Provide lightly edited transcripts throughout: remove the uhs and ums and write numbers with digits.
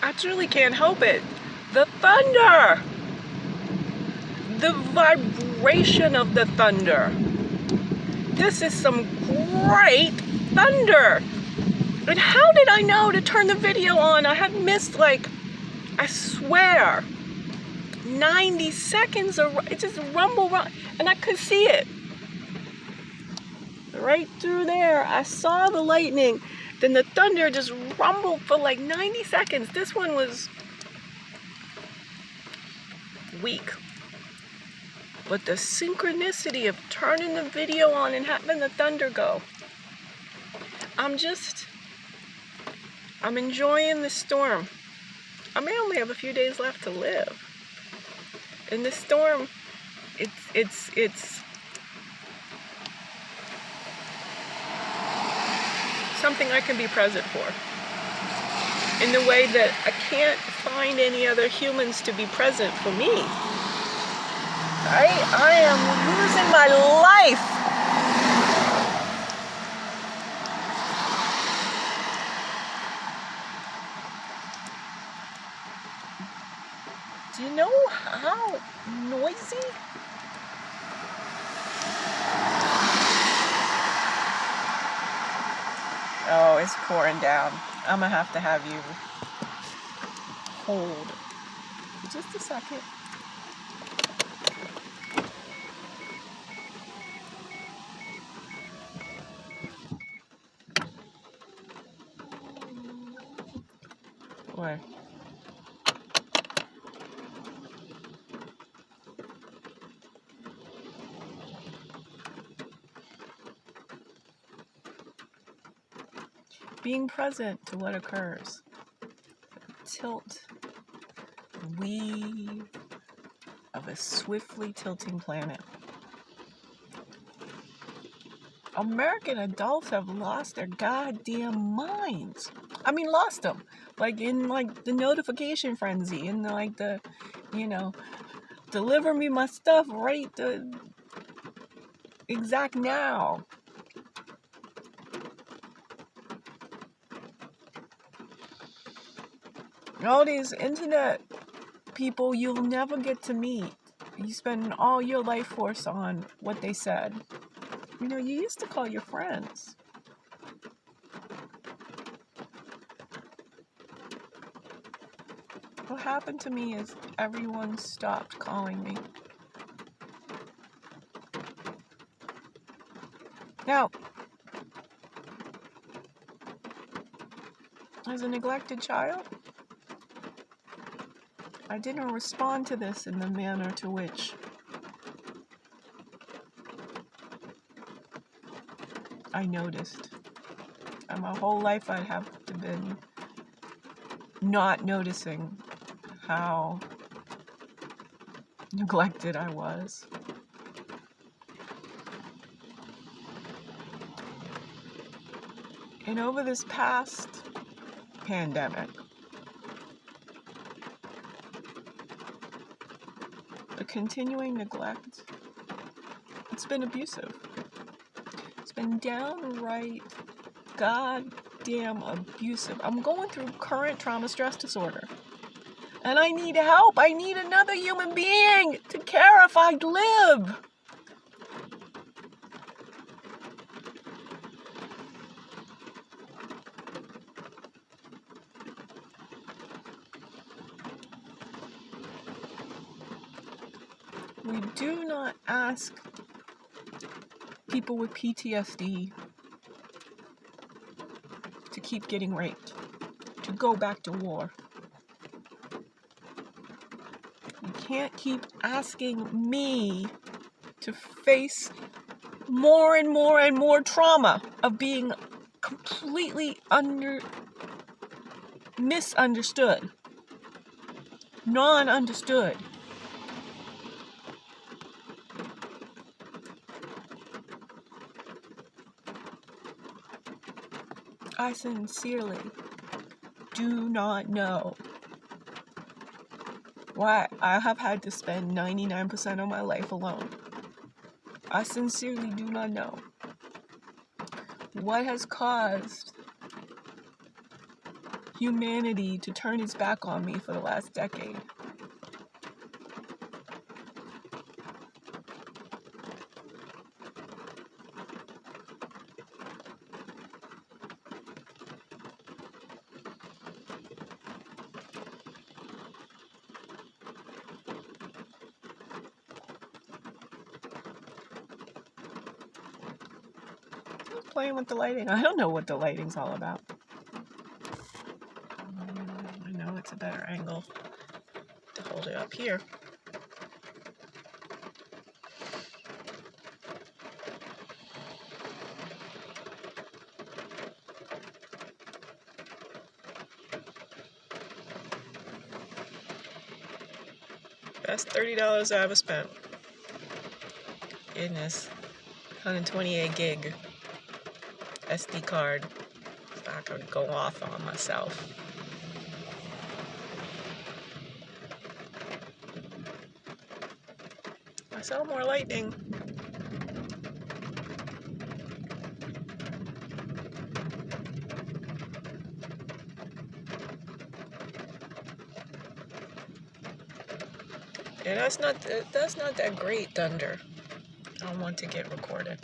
I truly can't help it. The thunder. The vibration of the thunder. This is some great thunder. And how did I know to turn the video on? I had missed, like, I swear, 90 seconds of it just rumble, and I could see it. Right through there, I saw the lightning. Then the thunder just rumbled for like 90 seconds. This one was weak. But the synchronicity of turning the video on and having the thunder go. I'm enjoying the storm. I may only have a few days left to live. And this storm, it's something I can be present for. In the way that I can't find any other humans to be present for me. I am losing my life. Do you know how noisy? Oh, it's pouring down. I'm gonna have to have you hold just a second. What? Being present to what occurs. Tilt, weave of a swiftly tilting planet. American adults have lost their goddamn minds. I mean, lost them. Like in like the notification frenzy, and like the, deliver me my stuff right the exact now. All these internet people you'll never get to meet. You spend all your life force on what they said. You used to call your friends. What happened to me is everyone stopped calling me. Now, as a neglected child, I didn't respond to this in the manner to which I noticed. And my whole life I'd have to been not noticing how neglected I was. And over this past pandemic, the continuing neglect, it's been abusive. It's been downright goddamn abusive. I'm going through current trauma stress disorder. And I need help. I need another human being to care if I live. We do not ask people with PTSD to keep getting raped, to go back to war. You can't keep asking me to face more and more and more trauma of being completely misunderstood, non-understood. I sincerely do not know why I have had to spend 99% of my life alone. I sincerely do not know what has caused humanity to turn its back on me for the last decade. Playing with the lighting. I don't know what the lighting's all about. I know it's a better angle to hold it up here. Best $30 I ever spent. Goodness. 128 gig SD card. I could go off on myself. I sell more lightning. And that's not that great thunder. I don't want to get recorded.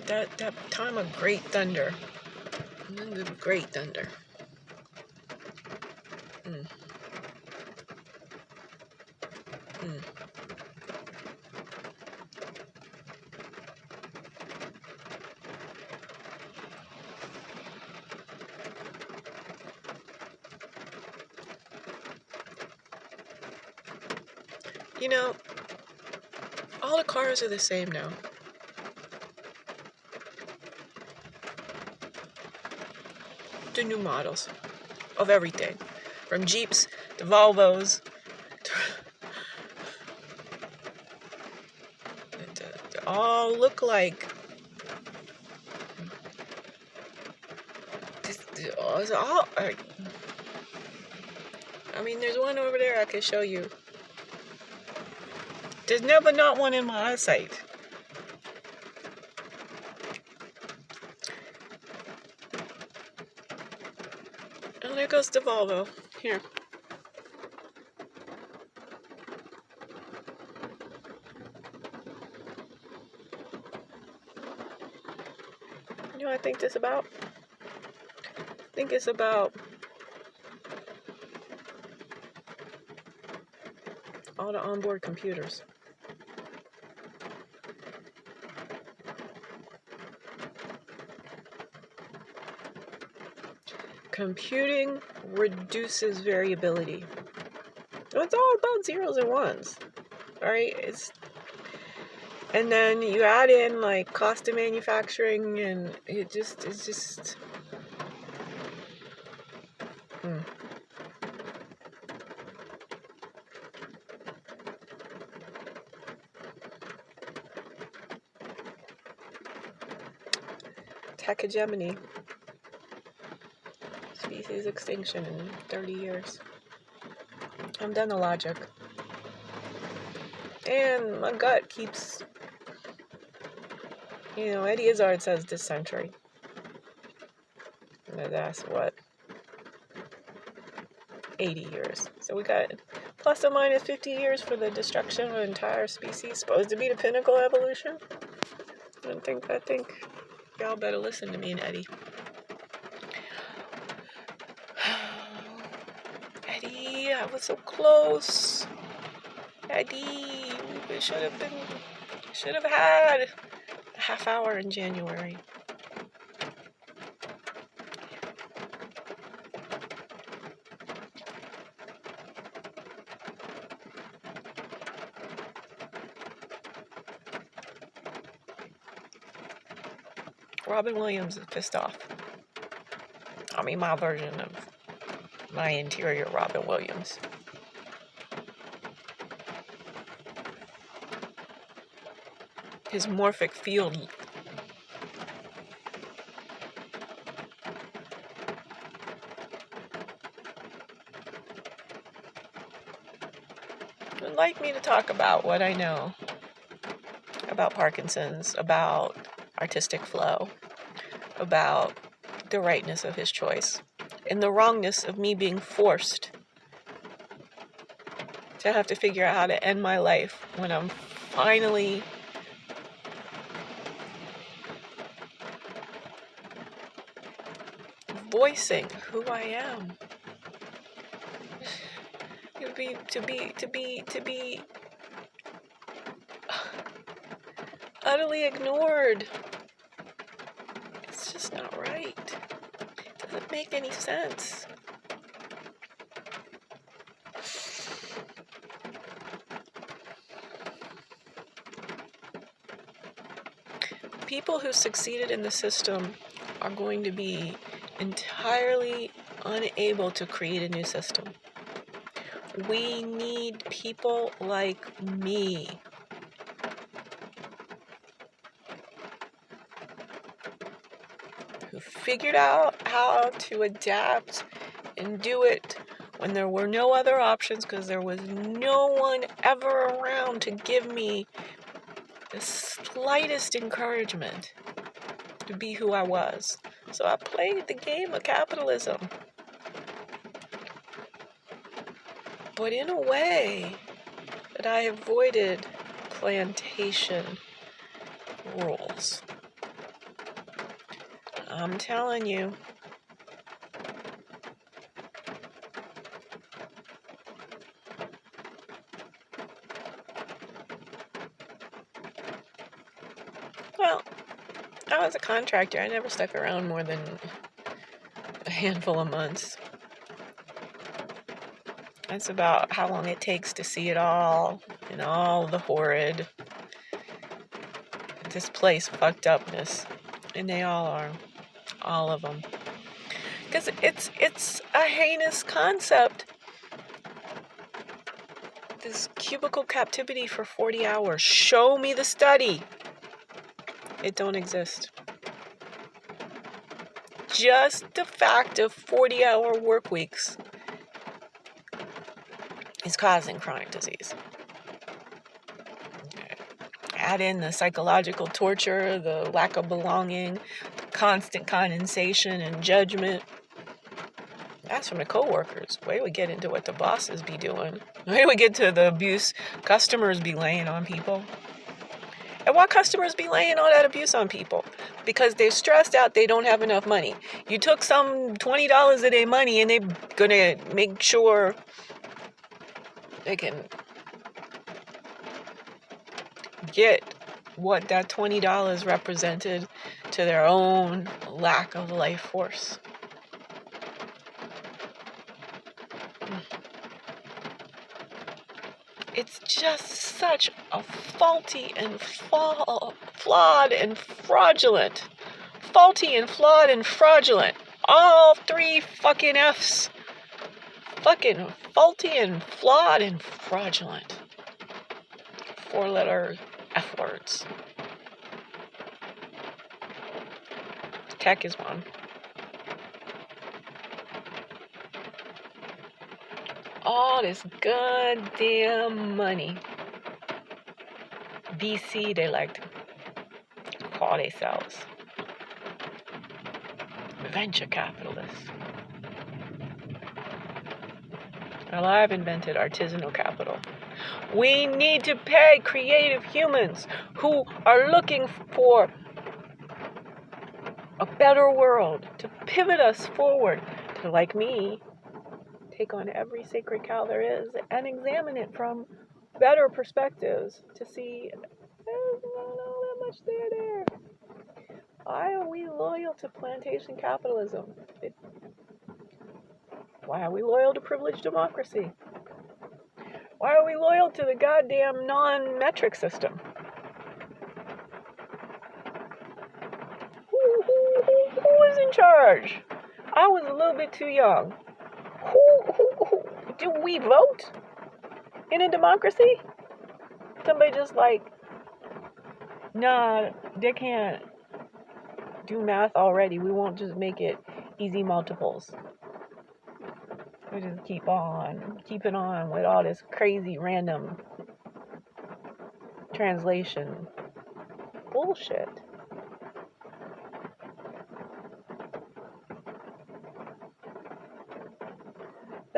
That time of great thunder. The great thunder. You know, all the cars are the same now. The new models of everything, from Jeeps to Volvos to all look like. It's all. I mean, there's one over there I can show you. There's never not one in my eyesight. Oh, there goes the Volvo. Here. You know what I think this about? I think it's about all the onboard computers. Computing reduces variability. It's all about zeros and ones, right? And then you add in like cost of manufacturing, and it's just. Tech hegemony. Species extinction in 30 years. I'm done the logic. And my gut keeps, Eddie Izzard says this century. And that's what? 80 years. So we got plus or minus 50 years for the destruction of an entire species, supposed to be the pinnacle of evolution. I think y'all better listen to me and Eddie. Eddie, I was so close. Eddie, we should have had a half hour in January. Robin Williams is pissed off. I mean, my version of my interior Robin Williams. His morphic field. Would like me to talk about what I know about Parkinson's, about artistic flow, about the rightness of his choice and the wrongness of me being forced to have to figure out how to end my life when I'm finally voicing who I am. To be utterly ignored. It's just not right. It doesn't make any sense. People who succeeded in the system are going to be entirely unable to create a new system. We need people like me. Who figured out how to adapt and do it when there were no other options because there was no one ever around to give me the slightest encouragement to be who I was. So I played the game of capitalism. But in a way that I avoided plantation rules. I'm telling you. Well, I was a contractor. I never stuck around more than a handful of months. That's about how long it takes to see it all and all the horrid, displaced fucked upness. And they all are. All of them. Because it's a heinous concept. This cubicle captivity for 40 hours. Show me the study. It don't exist. Just the fact of 40-hour work weeks is causing chronic disease. Add in the psychological torture, the lack of belonging, the constant condensation and judgment. That's from the coworkers. Wait till we get into what the bosses be doing. Wait till we get to the abuse customers be laying on people. And why customers be laying all that abuse on people? Because they're stressed out, they don't have enough money. You took some $20 of their money and they're gonna make sure they can get what that $20 represented to their own lack of life force. It's just such a faulty and flawed and fraudulent. Faulty and flawed and fraudulent. All three fucking F's. Fucking faulty and flawed and fraudulent. 4-letter F words. Tech is one. All this goddamn money. VC, they like to call themselves. Venture capitalists. Well, I've invented artisanal capital. We need to pay creative humans who are looking for a better world to pivot us forward to, like me, take on every sacred cow there is and examine it from better perspectives to see there's not all that much there. Why are we loyal to plantation capitalism? Why are we loyal to privileged democracy? Why are we loyal to the goddamn non-metric system? Who is in charge? I was a little bit too young. Who do we vote in a democracy? Somebody just like, nah, they can't do math already. We won't just make it easy multiples. We just keeping on with all this crazy random translation bullshit.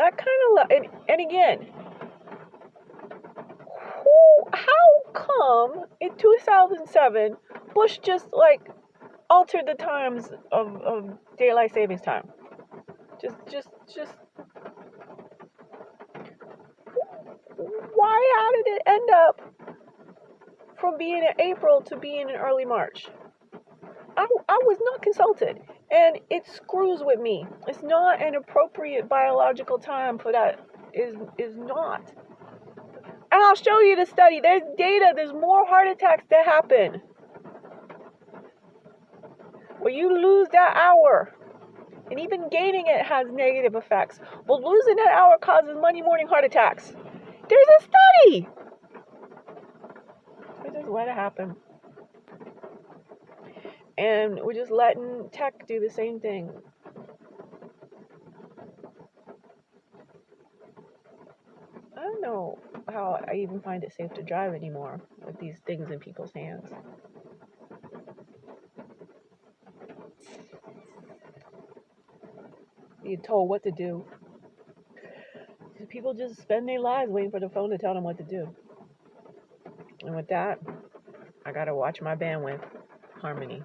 That kind of, and again, how come in 2007 Bush just like altered the times of daylight savings time? Just why? How did it end up from being in April to being in early March? I was not consulted, and it screws with me. It's not an appropriate biological time for that. Is not. And I'll show you the study. There's data. There's more heart attacks that happen where you lose that hour. And even gaining it has negative effects. But losing that hour causes Monday morning heart attacks. There's a study. We just let it happen. And we're just letting tech do the same thing. I don't know how I even find it safe to drive anymore with these things in people's hands. Being told what to do. People just spend their lives waiting for the phone to tell them what to do. And with that, I gotta watch my bandwidth. Harmony.